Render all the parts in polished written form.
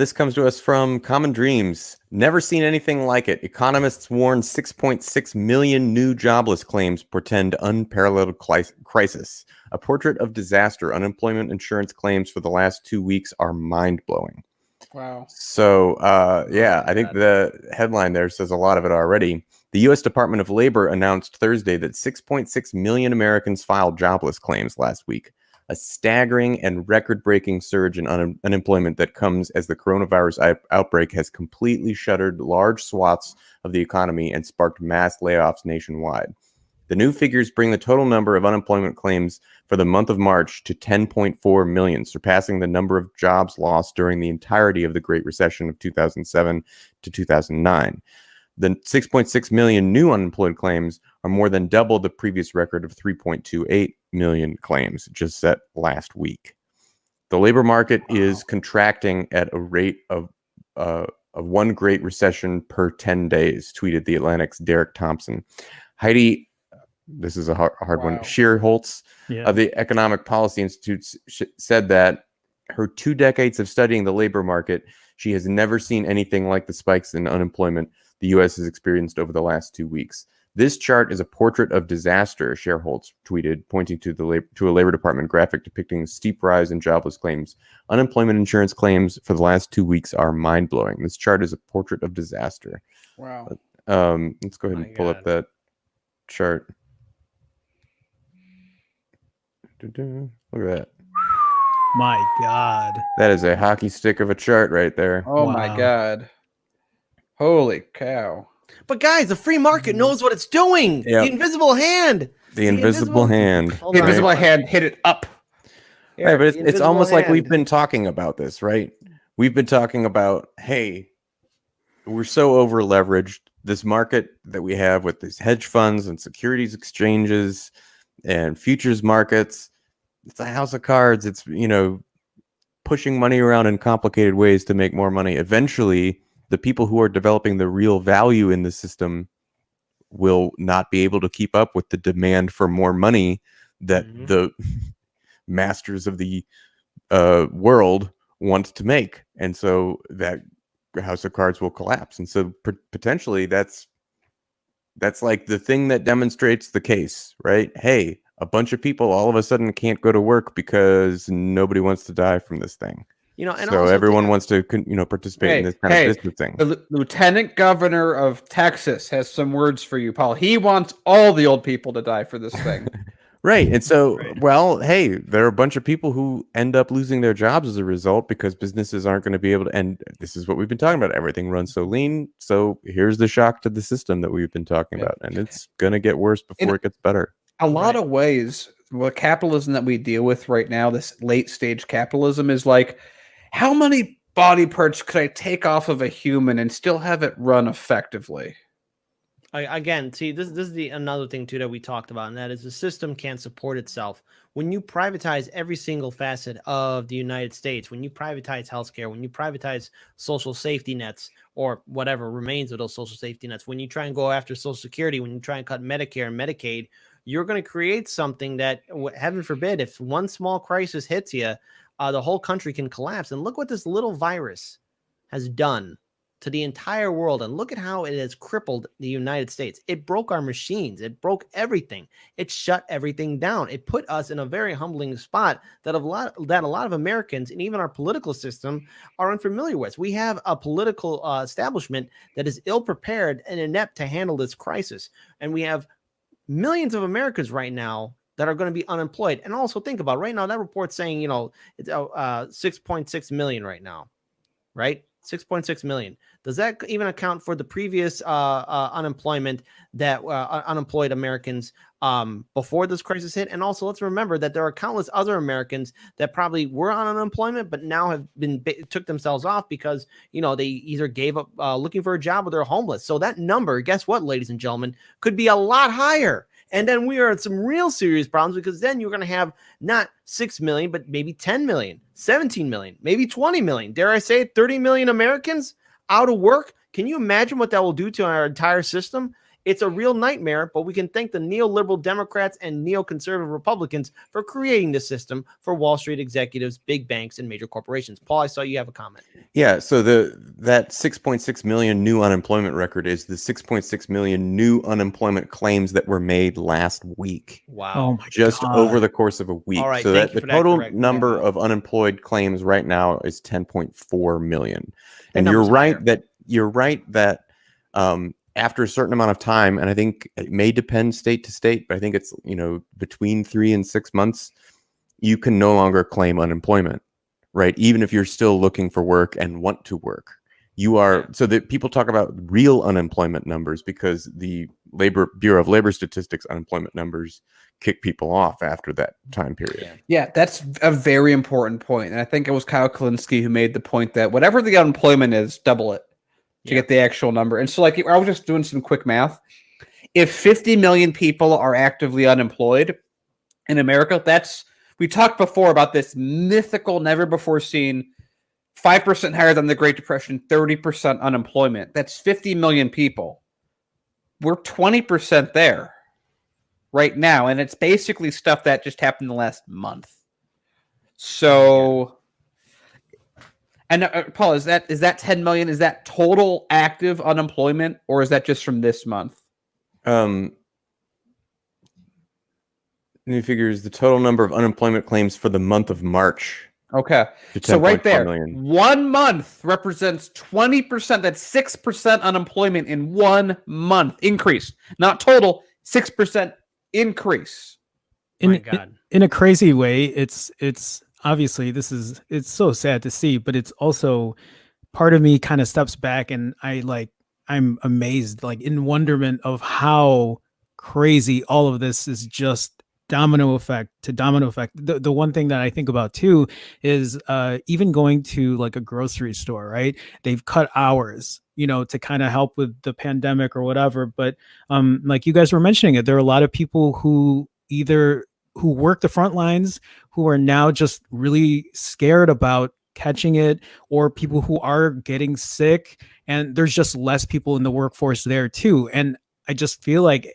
This comes to us from Common Dreams. Never seen anything like it. Economists warn 6.6 million new jobless claims portend unparalleled crisis. A portrait of disaster. Unemployment insurance claims for the last 2 weeks are mind-blowing. Wow. So, I think the headline there says a lot of it already. The U.S. Department of Labor announced Thursday that 6.6 million Americans filed jobless claims last week. A staggering and record-breaking surge in unemployment that comes as the coronavirus outbreak has completely shuttered large swaths of the economy and sparked mass layoffs nationwide. The new figures bring the total number of unemployment claims for the month of March to 10.4 million, surpassing the number of jobs lost during the entirety of the Great Recession of 2007 to 2009. The 6.6 million new unemployed claims are more than double the previous record of 3.28 million claims just set last week. The labor market is contracting at a rate of one Great Recession per 10 days, tweeted The Atlantic's Derek Thompson. Heidi, this is a hard one, Shearholtz of the Economic Policy Institute said that her 2 decades of studying the labor market, she has never seen anything like the spikes in unemployment the U.S. has experienced over the last 2 weeks. This chart is a portrait of disaster, Shearholtz tweeted, pointing to a Labor Department graphic depicting a steep rise in jobless claims. Unemployment insurance claims for the last 2 weeks are mind-blowing. This chart is a portrait of disaster. Wow. Let's go ahead and pull up that chart. Look at that. My God. That is a hockey stick of a chart right there. Oh, my God. Holy cow. But guys, the free market knows what it's doing. Yep. The invisible hand. The invisible hand. The invisible hand hit it up. Yeah, right, but it's almost like we've been talking about this, right? We've been talking about, hey, we're so over leveraged. This market that we have with these hedge funds and securities exchanges and futures markets, it's a house of cards. It's, pushing money around in complicated ways to make more money. Eventually, the people who are developing the real value in the system will not be able to keep up with the demand for more money that the masters of the world want to make. And so that house of cards will collapse. And so potentially that's like the thing that demonstrates the case, right? Hey, a bunch of people all of a sudden can't go to work because nobody wants to die from this thing. And so everyone wants to, participate in this kind of distancing. The Lieutenant Governor of Texas has some words for you, Paul. He wants all the old people to die for this thing. Right. And so, well, hey, there are a bunch of people who end up losing their jobs as a result because businesses aren't going to be able to. And this is what we've been talking about. Everything runs so lean. So here's the shock to the system that we've been talking about. And it's going to get worse before it gets better. A lot of ways, the capitalism that we deal with right now, this late stage capitalism, is like, how many body parts could I take off of a human and still have it run effectively? Again, see, this is another thing too that we talked about, and that is the system can't support itself. When you privatize every single facet of the United States, when you privatize healthcare, when you privatize social safety nets or whatever remains of those social safety nets, when you try and go after Social Security, when you try and cut Medicare and Medicaid, you're going to create something that, heaven forbid, if one small crisis hits you, the whole country can collapse. And look what this little virus has done to the entire world. And look at how it has crippled the United States. It broke our machines. It broke everything. It shut everything down. It put us in a very humbling spot that a lot of Americans and even our political system are unfamiliar with. We have a political establishment that is ill-prepared and inept to handle this crisis. And we have millions of Americans right now that are going to be unemployed. And also think about right now, that report's saying, it's 6.6 million right now, right? 6.6 million. Does that even account for the previous unemployment that unemployed Americans before this crisis hit? And also let's remember that there are countless other Americans that probably were on unemployment, but now have took themselves off because, they either gave up looking for a job or they're homeless. So that number, guess what, ladies and gentlemen, could be a lot higher. And then we are in some real serious problems because then you're going to have not 6 million, but maybe 10 million, 17 million, maybe 20 million. Dare I say it, 30 million Americans out of work. Can you imagine what that will do to our entire system? It's a real nightmare, but we can thank the neoliberal Democrats and neoconservative Republicans for creating the system for Wall Street executives, big banks, and major corporations. Paul, I saw you have a comment. Yeah, so that 6.6 million new unemployment record is the 6.6 million new unemployment claims that were made last week. Wow. Oh my Just God. over the course of a week. All right, so thank that you the for that total correct number data. of unemployed claims right now is 10.4 million. That And you're number's right higher. that after a certain amount of time, and I think it may depend state to state, but I think it's, between 3 and 6 months, you can no longer claim unemployment, right? Even if you're still looking for work and want to work. You are, so that people talk about real unemployment numbers because the Bureau of Labor Statistics unemployment numbers kick people off after that time period. Yeah, that's a very important point. And I think it was Kyle Kalinske who made the point that whatever the unemployment is, double it to get the actual number. And so, like, I was just doing some quick math. If 50 million people are actively unemployed in America, we talked before about this mythical, never before seen 5% higher than the Great Depression, 30% unemployment. That's 50 million people. We're 20% there right now. And it's basically stuff that just happened the last month. So, and Paul, is that 10 million? Is that total active unemployment, or is that just from this month? New figures the total number of unemployment claims for the month of March. Okay. to So right 10.4 there, million. 1 month represents 20%. That's 6% unemployment in 1 month increase. Not total, 6% increase. My God. In a crazy way, it's obviously it's so sad to see, but it's also part of me kind of steps back and I'm amazed, like in wonderment of how crazy all of this is, just domino effect to domino effect. The one thing that I think about too is even going to like a grocery store, right? They've cut hours, to kind of help with the pandemic or whatever. But like you guys were mentioning it, there are a lot of people who work the front lines who are now just really scared about catching it, or people who are getting sick, and there's just less people in the workforce there too. And I just feel like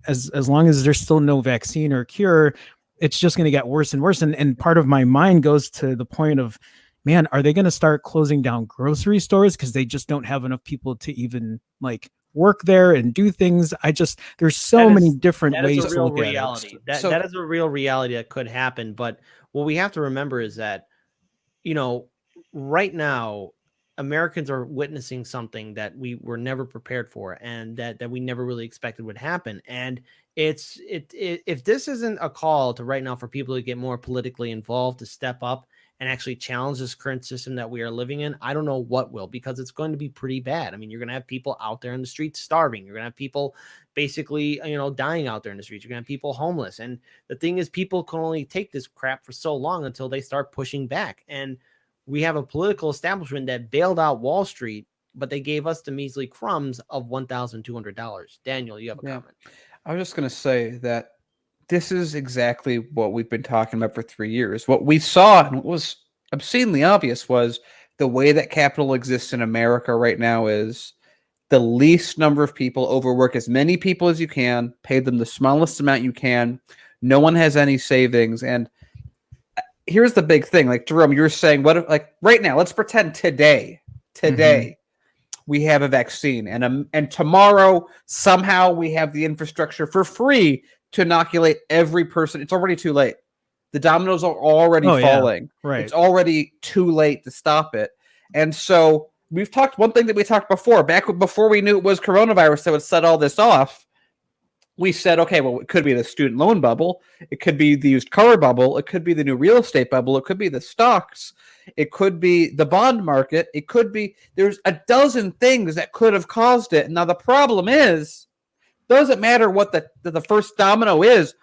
as long as there's still no vaccine or cure, it's just going to get worse and worse. And part of my mind goes to the point of, man, are they going to start closing down grocery stores because they just don't have enough people to even like work there and do things? There's so many different ways to look reality. at it. That is a real reality that could happen. But what we have to remember is that, right now, Americans are witnessing something that we were never prepared for, and that we never really expected would happen. And if this isn't a call to right now for people to get more politically involved, to step up and actually challenge this current system that we are living in, I don't know what will, because it's going to be pretty bad. I mean, you're going to have people out there in the streets starving. You're going to have people basically, dying out there in the streets. You're going to have people homeless. And the thing is, people can only take this crap for so long until they start pushing back. And we have a political establishment that bailed out Wall Street, but they gave us the measly crumbs of $1,200. Daniel, you have a comment. I was just going to say that this is exactly what we've been talking about for 3 years. What we saw, and what was obscenely obvious, was the way that capital exists in America right now is the least number of people, overwork as many people as you can, pay them the smallest amount you can. No one has any savings. And here's the big thing. Like, Jerome, you're saying, what if, like, right now, let's pretend today, we have a vaccine, and tomorrow somehow we have the infrastructure for free to inoculate every person. It's already too late. The dominoes are already falling. Yeah, right. It's already too late to stop it. And so we've talked, one thing that we talked before, before we knew it was coronavirus that would set all this off, we said, okay, well, it could be the student loan bubble. It could be the used car bubble. It could be the new real estate bubble. It could be the stocks. It could be the bond market. It could be, there's a dozen things that could have caused it. Now, the problem is, doesn't matter what the first domino is,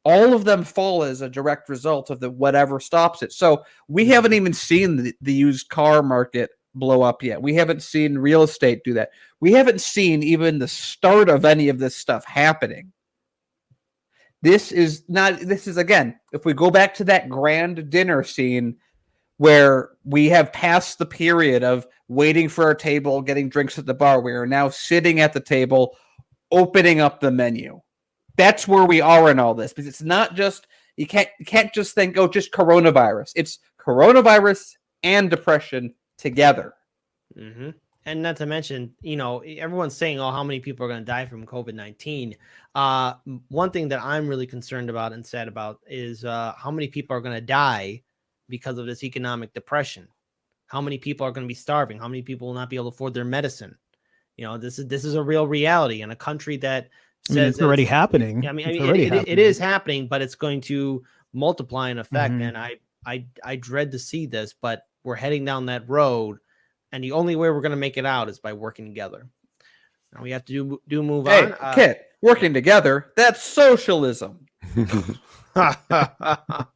all of them fall as a direct result of the whatever stops it. So we haven't even seen the used car market blow up yet. We haven't seen real estate do that. We haven't seen even the start of any of this stuff happening. This is again, if we go back to that grand dinner scene where we have passed the period of waiting for our table, getting drinks at the bar, we are now sitting at the table, opening up the menu. That's where we are in all this, because it's not just you can't just think, oh, just coronavirus. It's coronavirus and depression together. Mm-hmm. And not to mention, everyone's saying, oh, how many people are going to die from COVID-19? One thing that I'm really concerned about and sad about is how many people are going to die because of this economic depression. How many people are going to be starving? How many people will not be able to afford their medicine? This is a real reality in a country that says it's already happening. It is happening, but it's going to multiply in effect. Mhm. And I dread to see this, but we're heading down that road. And the only way we're going to make it out is by working together. Now we have to move Hey, on. Kit, working together, that's socialism.